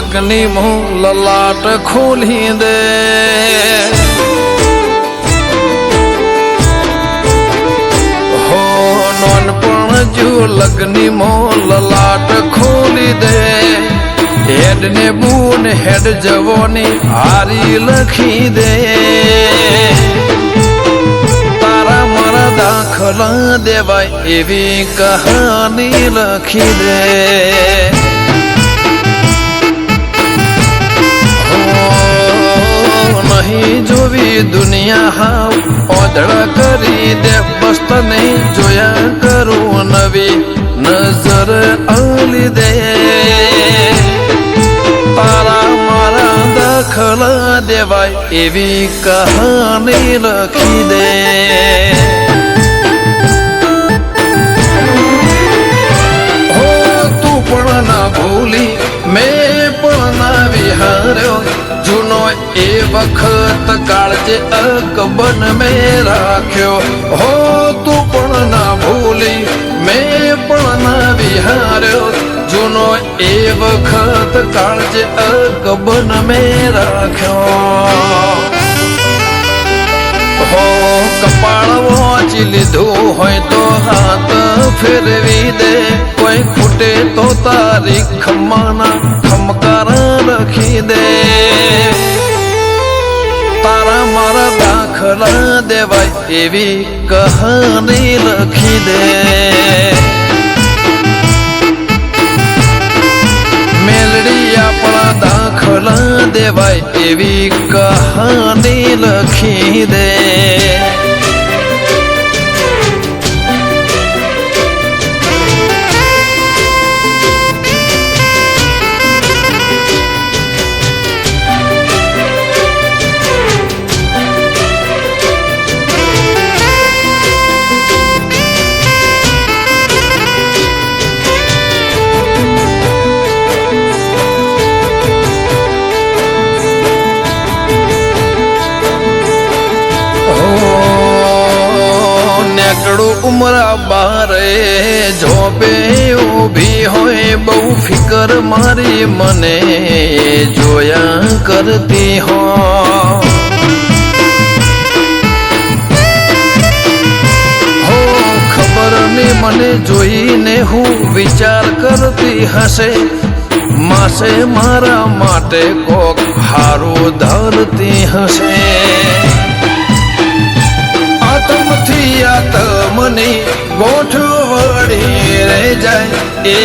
લગની મું લલાટ ખોલી દે હો નોનપણ જો લગની મું લલાટ ખોલી દે હેડ ને બૂન હેડ જવોની હારી લખી દે તારા મારા દાખલા દેવાય એવી કહાની લખી દે નહીં જોવી દુનિયા હાવ ઓધડા કરી દે બસ તને જોયા કરું નવી નજર આલી દે તારા મારા દાખલા દેવાય એવી કહાની લખી દે હો તું પણ ના ભૂલી મેં પણ ના વિહાર્યો જૂનો એ વખત કાળજે અકબન મેં રાખ્યો હો તું પણ ના ભૂલી મેં પણ ના વિહાર્યો જૂનો એ વખત કાળજે અકબન મેં રાખ્યો હો કપાળ વાંચી લીધું હોય તો હાથ ફેરવી દે કોઈ ખૂટે તો તારી ખમ્માના ખમકારા લખી દે તારા મારા દાખલા દેવાય એવી કહાની લખી દે મેલડી આપણા દાખલા દેવાય એવી કહાની લખી દે ઉમરા બારે જોબે ઊભી હોય બહુ ફિકર મારી મને જોયા કરતી હો ખબર ને મને જોઈને હું વિચાર કરતી હશે માસે મારા માટે કોક હારું ધરતી હશે આતમથી આતમની ગોઠવણી રહી જાય એ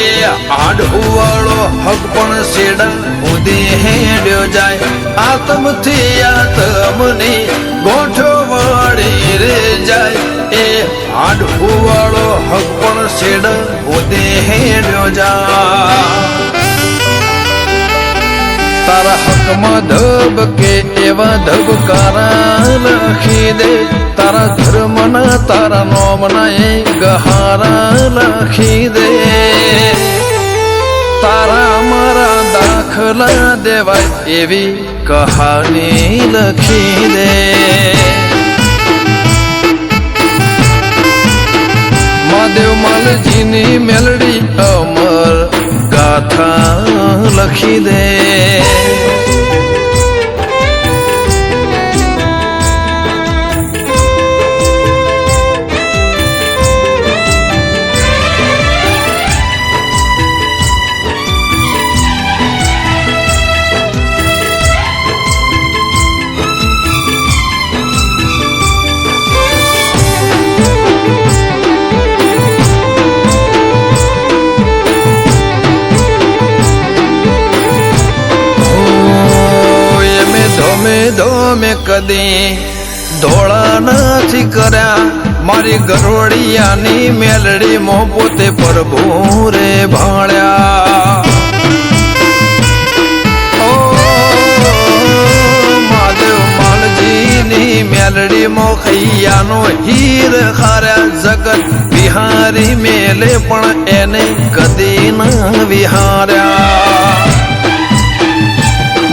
આડુવાળો હક પણ શેડા ઉદી હેડ્યો જાય આતમથી આતમની ગોઠવણી રહી જાય એ આડુવાળો હક પણ શેડા ઉદી હેડ્યો જાય તારા હકમાં ધબકે એવા ધબકારા લખી દે તારા ધર્મના તારા નોમના એ ગહારા લખી દે તારા મારા દાખલા દેવાય એવી કહાની લખી દે મહાદેવ માલજીની મેલડી અમર ગાથા લખી દે ધોમે કદી ધોળા નથી કર્યા મારી ગરોડિયાની મેલડી મો પોતે પ્રભુ રે ભાળ્યા ઓ મહાદેવ માલજીની મેલડી મો ખૈયાનો હીર ખાર્યા જગત વિહારી મેલે પણ એને કદી ના વિહાર્યા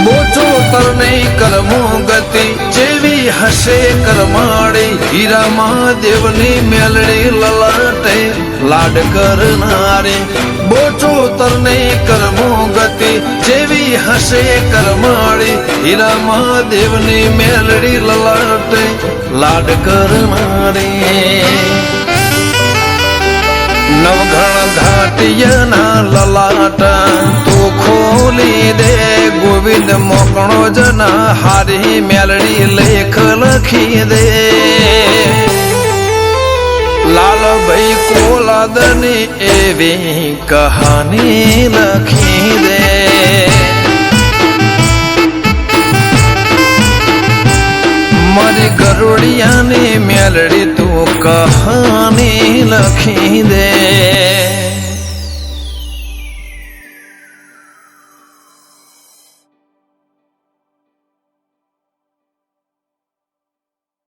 બોચો તરને કર્મો ગતિ જેવી હશે કરમાડી હીરા મહાદેવની મેલડી લલાટે લાડ કરનારી બોચો તરને કર્મો ગતિ જેવી હશે કરમાડી હીરા મહાદેવની મેલડી લલાટે લાડ કરનારી નવઘણ ઘાટિયાના લલાટા તું ખોલી દે ગોવિંદ મોકણો જના હારી મેલડી લેખ લખી દે લાલભાઈ કોલાદની એવી કહાની લખી દે મારી ગરુડિયાની મેલડી તું કહાની લખી દે